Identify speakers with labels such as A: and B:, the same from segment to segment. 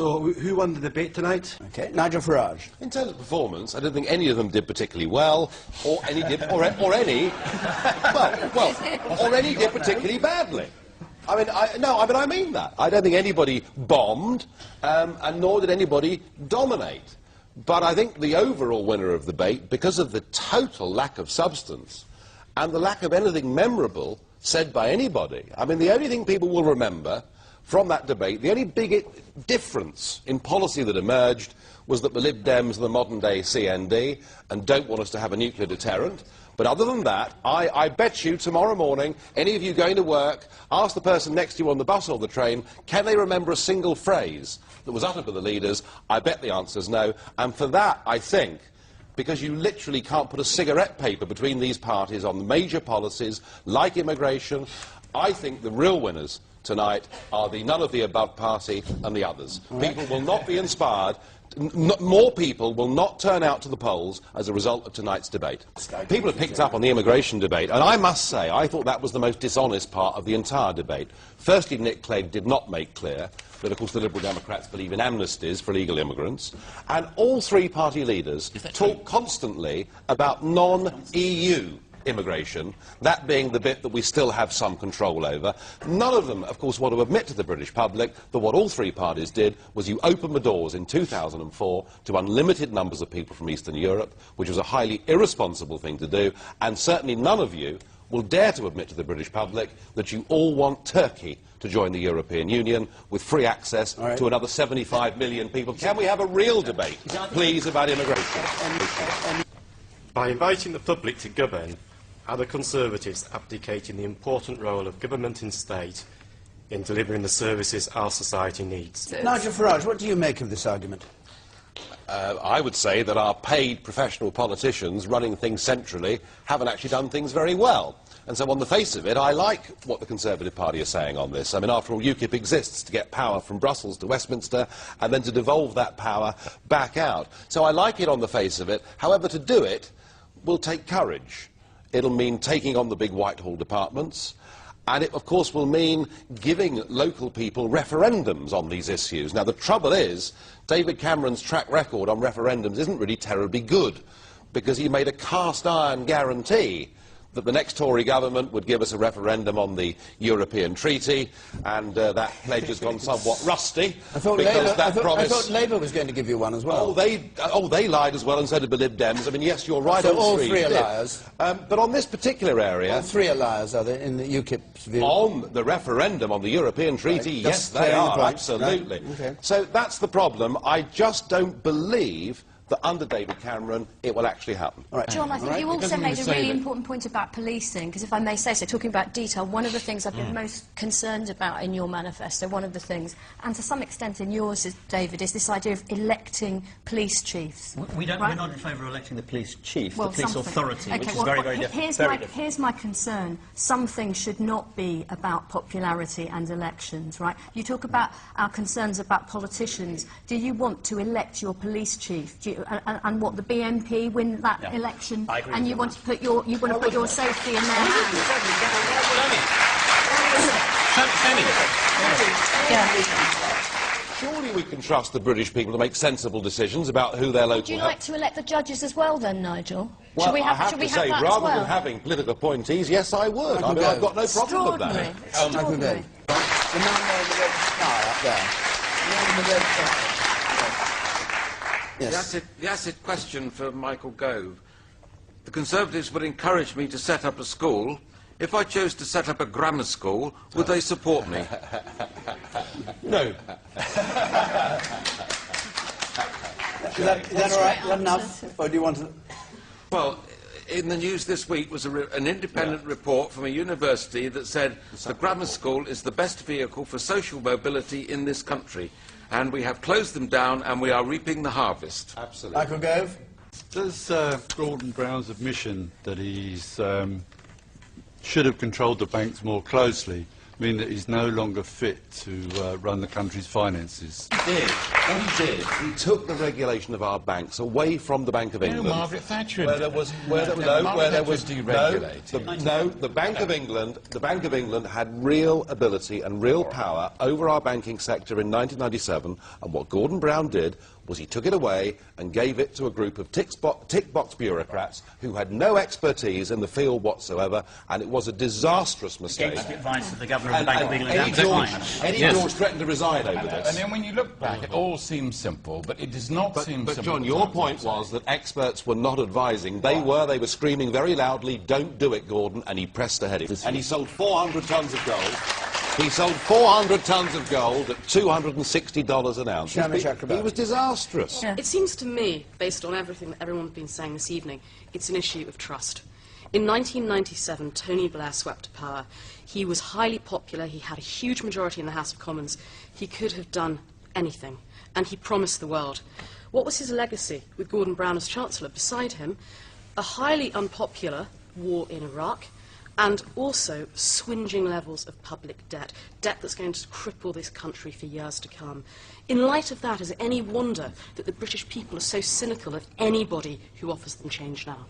A: So, who won the debate tonight?
B: Okay, Nigel Farage.
C: In terms of performance, I don't think any of them did particularly well, or any did, or any did particularly badly. I mean that. I don't think anybody bombed, and nor did anybody dominate. But I think the overall winner of the debate, because of the total lack of substance and the lack of anything memorable said by anybody. I mean, the only thing people will remember from that debate, the only big difference in policy that emerged was that the Lib Dems are the modern-day CND and don't want us to have a nuclear deterrent. But other than that, I bet you tomorrow morning, any of you going to work, ask the person next to you on the bus or the train, can they remember a single phrase that was uttered by the leaders? I bet the answer is no. And for that, I think, because you literally can't put a cigarette paper between these parties on the major policies like immigration, I think the real winners tonight are the none-of-the-above party and the others. Right. People will not be inspired. More people will not turn out to the polls as a result of tonight's debate. People have picked up on the immigration debate, and I must say, I thought that was the most dishonest part of the entire debate. Firstly, Nick Clegg did not make clear that, of course, the Liberal Democrats believe in amnesties for illegal immigrants, and all three party leaders talk constantly about non-EU immigration, that being the bit that we still have some control over. None of them, of course, want to admit to the British public that what all three parties did was you opened the doors in 2004 to unlimited numbers of people from Eastern Europe, which was a highly irresponsible thing to do, and certainly none of you will dare to admit to the British public that you all want Turkey to join the European Union with free access to another 75 million people. Can we have a real debate, please, about immigration?
D: By inviting the public to govern, are the Conservatives abdicating the important role of government and state in delivering the services our society needs?
B: Nigel Farage, what do you make of this argument?
C: I would say that our paid professional politicians running things centrally haven't actually done things very well. And so on the face of it, I like what the Conservative Party is saying on this. I mean, after all, UKIP exists to get power from Brussels to Westminster and then to devolve that power back out. So I like it on the face of it. However, to do it will take courage. It'll mean taking on the big Whitehall departments, and it, of course, will mean giving local people referendums on these issues. Now, the trouble is, David Cameron's track record on referendums isn't really terribly good, because he made a cast-iron guarantee that the next Tory government would give us a referendum on the European Treaty, and that pledge has gone somewhat rusty.
B: I thought Labour was going to give you one as well.
C: Oh, they lied as well, and so did the Lib Dems. I mean, yes, you're right.
B: So all three are liars.
C: But on this particular area,
B: all three are liars, are they, in the UKIP's view?
C: On the referendum on the European Treaty, yes, they are, absolutely.
B: Right. Okay.
C: So that's the problem. I just don't believe that under David Cameron it will actually happen.
E: Right. John, I think you also made a really important point about policing, because if I may say so, talking about detail, one of the things I've been most concerned about in your manifesto, one of the things, and to some extent in yours, David, is this idea of electing police chiefs.
F: We're not in favour of electing the police chief, the police authority, which is very different.
E: Here's my concern. Some things should not be about popularity and elections, right? You talk about our concerns about politicians. Do you want to elect your police chief? And what, the BNP win that election, and you want to put your safety in their hands?
C: Surely we can trust the British people to make sensible decisions about who their local...
E: Would you like to elect the judges as well, then, Nigel?
C: Well,
E: should we have,
C: I have to say, rather than having political appointees, yes, I would. I mean, I've got no problem with that.
E: Extraordinary.
B: The man wearing the red sky up there. The man with the red sky. Yes.
G: The acid question for Michael Gove. The Conservatives would encourage me to set up a school. If I chose to set up a grammar school, would they support me?
C: No.
B: Is that all right? Enough? Or do you want to...
G: Well, in the news this week was an independent report from a university that said the grammar school is the best vehicle for social mobility in this country. And we have closed them down, and we are reaping the harvest.
C: Absolutely.
B: Michael Gove?
H: Does Gordon Brown's admission that he should have controlled the banks more closely mean that he's no longer fit to run the country's finances?
C: He did. What he did, he took the regulation of our banks away from the Bank of England.
I: No, Margaret Thatcher.
C: The Bank of England had real ability and real power over our banking sector in 1997, and what Gordon Brown did was he took it away and gave it to a group of tick-box bureaucrats who had no expertise in the field whatsoever, and it was a disastrous mistake.
F: Against the advice of the Governor of the Bank of England at the time.
C: Eddie George threatened to resign over this.
I: And then when you look back, it all seems simple, but it does not seem simple.
C: But John, your point was that experts were not advising. They were screaming very loudly, "Don't do it, Gordon," and he pressed ahead. And he sold 400 tons of gold. He sold 400 tons of gold at $260 an ounce. He was disastrous.
J: Yeah. It seems to me, based on everything that everyone's been saying this evening, it's an issue of trust. In 1997, Tony Blair swept to power. He was highly popular. He had a huge majority in the House of Commons. He could have done anything, and he promised the world. What was his legacy with Gordon Brown as Chancellor? Beside him, a highly unpopular war in Iraq, and also swinging levels of public debt that's going to cripple this country for years to come. In light of that, is it any wonder that the British people are so cynical of anybody who offers them change now?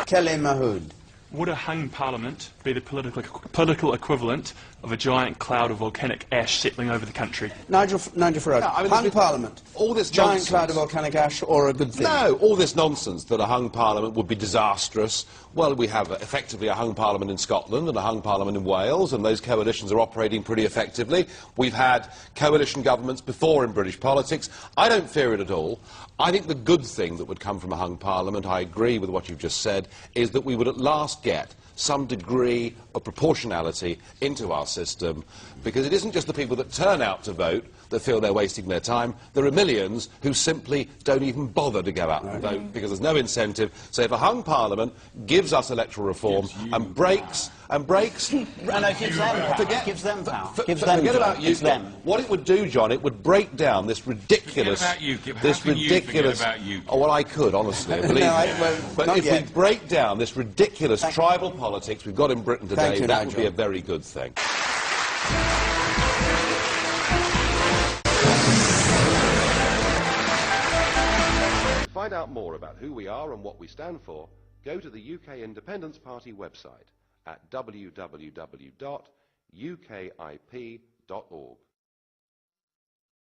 B: Kelly Mahood.
K: Would a hung parliament be the political equivalent of a giant cloud of volcanic ash settling over the country?
B: Nigel Farage.
C: No, I mean,
B: hung parliament.
C: All this
B: giant
C: nonsense.
B: cloud of volcanic ash, or a good thing?
C: No, all this nonsense that a hung parliament would be disastrous. Well, we have effectively a hung parliament in Scotland and a hung parliament in Wales, and those coalitions are operating pretty effectively. We've had coalition governments before in British politics. I don't fear it at all. I think the good thing that would come from a hung parliament, I agree with what you've just said, is that we would at last get some degree of proportionality into our system, because it isn't just the people that turn out to vote that feel they're wasting their time. There are millions who simply don't even bother to go out and vote because there's no incentive. So if a hung parliament gives us electoral reform and breaks...
F: gives them power.
C: Forget about UKIP. What it would do, John, it would break down this ridiculous...
I: Forget about UKIP.
C: This
I: How can
C: ridiculous...
I: you forget about UKIP?
C: Oh, well, I could, honestly, believe me. But if we break down this ridiculous tribal politics we've got in Britain today, that would be a very good thing. To find out more about who we are and what we stand for, go to the UK Independence Party website at www.ukip.org.